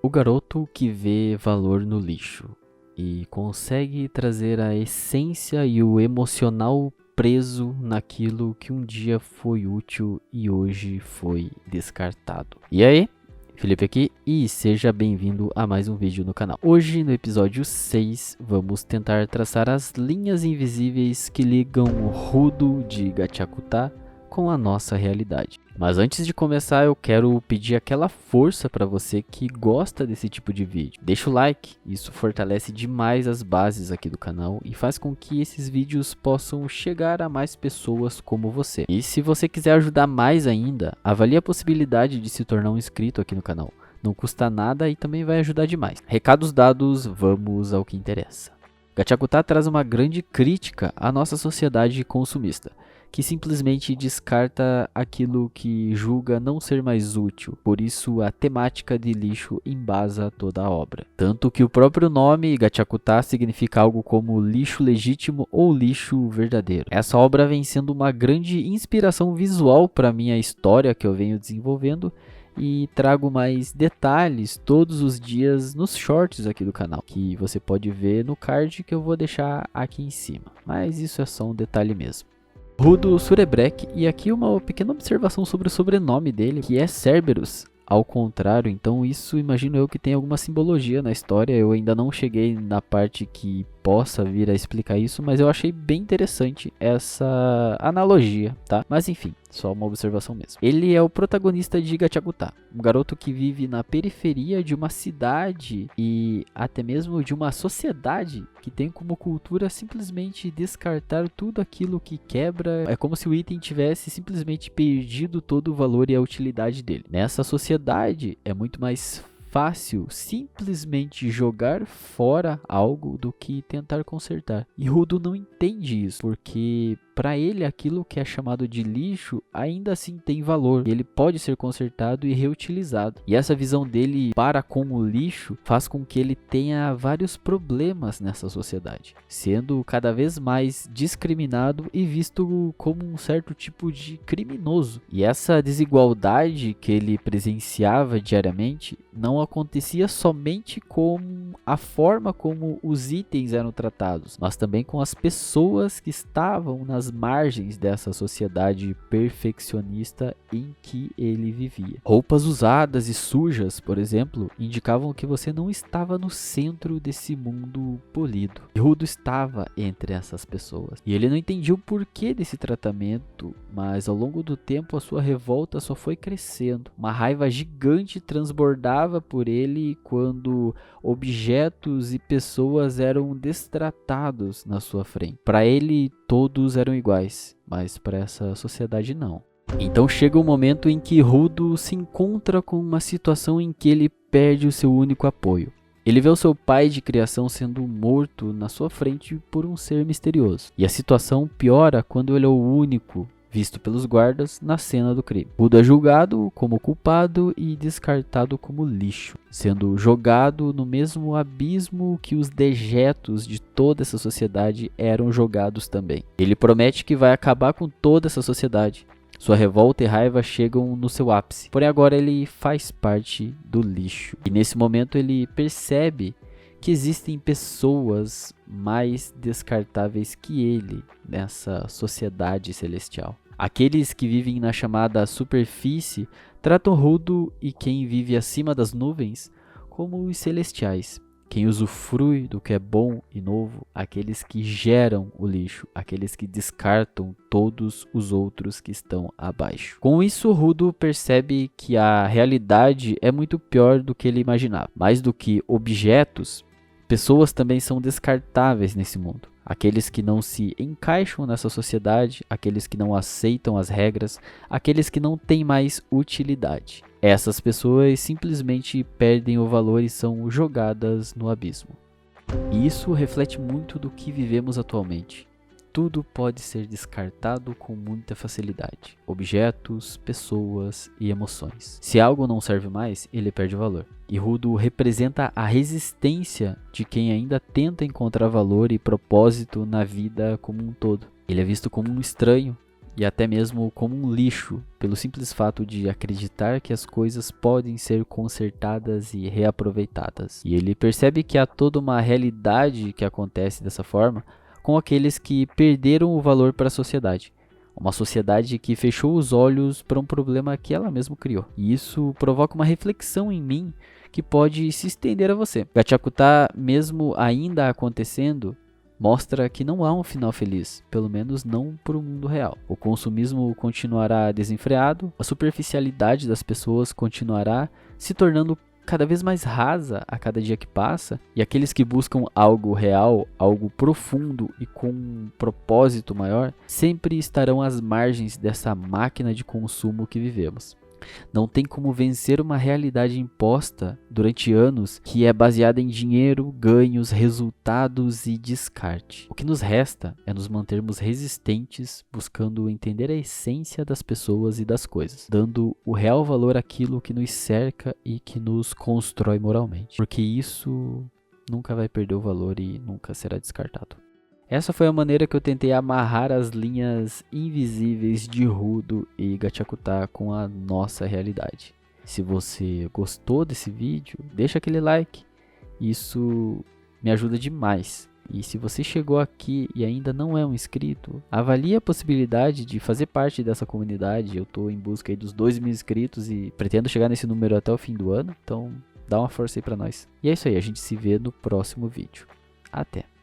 O garoto que vê valor no lixo e consegue trazer a essência e o emocional preso naquilo que um dia foi útil e hoje foi descartado. E aí? Felipe aqui e seja bem-vindo a mais um vídeo no canal. Hoje, no episódio 6, vamos tentar traçar as linhas invisíveis que ligam o Rudo de Gachakuta com a nossa realidade. Mas antes de começar, eu quero pedir aquela força para você que gosta desse tipo de vídeo. Deixa o like, isso fortalece demais as bases aqui do canal e faz com que esses vídeos possam chegar a mais pessoas como você. E se você quiser ajudar mais ainda, avalie a possibilidade de se tornar um inscrito aqui no canal. Não custa nada e também vai ajudar demais. Recados dados, vamos ao que interessa. Gachakuta traz uma grande crítica à nossa sociedade consumista, que simplesmente descarta aquilo que julga não ser mais útil. Por isso, a temática de lixo embasa toda a obra. Tanto que o próprio nome Gachakuta significa algo como lixo legítimo ou lixo verdadeiro. Essa obra vem sendo uma grande inspiração visual para minha história que eu venho desenvolvendo, e trago mais detalhes todos os dias nos shorts aqui do canal, que você pode ver no card que eu vou deixar aqui em cima. Mas isso é só um detalhe mesmo. Rudo Surebrek, e aqui uma pequena observação sobre o sobrenome dele, que é Cerberus, ao contrário, então isso imagino eu que tem alguma simbologia na história. Eu ainda não cheguei na parte que possa vir a explicar isso, mas eu achei bem interessante essa analogia, tá? Mas enfim, só uma observação mesmo. Ele é o protagonista de Gachakuta, um garoto que vive na periferia de uma cidade e até mesmo de uma sociedade que tem como cultura simplesmente descartar tudo aquilo que quebra. É como se o item tivesse simplesmente perdido todo o valor e a utilidade dele. Nessa sociedade é muito mais fácil simplesmente jogar fora algo do que tentar consertar. E Rudo não entende isso, porque para ele aquilo que é chamado de lixo ainda assim tem valor. Ele pode ser consertado e reutilizado. E essa visão dele para com o lixo faz com que ele tenha vários problemas nessa sociedade, sendo cada vez mais discriminado e visto como um certo tipo de criminoso. E essa desigualdade que ele presenciava diariamente não acontecia somente com a forma como os itens eram tratados, mas também com as pessoas que estavam nas margens dessa sociedade perfeccionista em que ele vivia. Roupas usadas e sujas, por exemplo, indicavam que você não estava no centro desse mundo polido. E Rudo estava entre essas pessoas. E ele não entendia o porquê desse tratamento, mas ao longo do tempo a sua revolta só foi crescendo. Uma raiva gigante transbordava por ele quando objetos e pessoas eram destratados na sua frente. Para ele, todos eram iguais, mas para essa sociedade não. Então chega um momento em que Rudo se encontra com uma situação em que ele perde o seu único apoio. Ele vê o seu pai de criação sendo morto na sua frente por um ser misterioso. E a situação piora quando ele é o único visto pelos guardas na cena do crime. Rudo é julgado como culpado e descartado como lixo, sendo jogado no mesmo abismo que os dejetos de toda essa sociedade eram jogados também. Ele promete que vai acabar com toda essa sociedade. Sua revolta e raiva chegam no seu ápice, porém agora ele faz parte do lixo. E nesse momento ele percebe que existem pessoas mais descartáveis que ele nessa sociedade celestial. Aqueles que vivem na chamada superfície tratam Rudo e quem vive acima das nuvens como os celestiais. Quem usufrui do que é bom e novo, aqueles que geram o lixo, aqueles que descartam todos os outros que estão abaixo. Com isso, Rudo percebe que a realidade é muito pior do que ele imaginava. Mais do que objetos, pessoas também são descartáveis nesse mundo. Aqueles que não se encaixam nessa sociedade, aqueles que não aceitam as regras, aqueles que não têm mais utilidade. Essas pessoas simplesmente perdem o valor e são jogadas no abismo. E isso reflete muito do que vivemos atualmente. Tudo pode ser descartado com muita facilidade. Objetos, pessoas e emoções. Se algo não serve mais, ele perde valor. E Rudo representa a resistência de quem ainda tenta encontrar valor e propósito na vida como um todo. Ele é visto como um estranho e até mesmo como um lixo, pelo simples fato de acreditar que as coisas podem ser consertadas e reaproveitadas. E ele percebe que há toda uma realidade que acontece dessa forma com aqueles que perderam o valor para a sociedade. Uma sociedade que fechou os olhos para um problema que ela mesma criou. E isso provoca uma reflexão em mim que pode se estender a você. Gachakutá, mesmo ainda acontecendo, mostra que não há um final feliz, pelo menos não para o mundo real. O consumismo continuará desenfreado, a superficialidade das pessoas continuará se tornando cada vez mais rasa a cada dia que passa, e aqueles que buscam algo real, algo profundo e com um propósito maior, sempre estarão às margens dessa máquina de consumo que vivemos. Não tem como vencer uma realidade imposta durante anos que é baseada em dinheiro, ganhos, resultados e descarte. O que nos resta é nos mantermos resistentes, buscando entender a essência das pessoas e das coisas, dando o real valor àquilo que nos cerca e que nos constrói moralmente, porque isso nunca vai perder o valor e nunca será descartado. Essa foi a maneira que eu tentei amarrar as linhas invisíveis de Rudo e Gachakutá com a nossa realidade. Se você gostou desse vídeo, deixa aquele like, isso me ajuda demais. E se você chegou aqui e ainda não é um inscrito, avalie a possibilidade de fazer parte dessa comunidade. Eu estou em busca aí dos 2.000 inscritos e pretendo chegar nesse número até o fim do ano, então dá uma força aí pra nós. E é isso aí, a gente se vê no próximo vídeo. Até!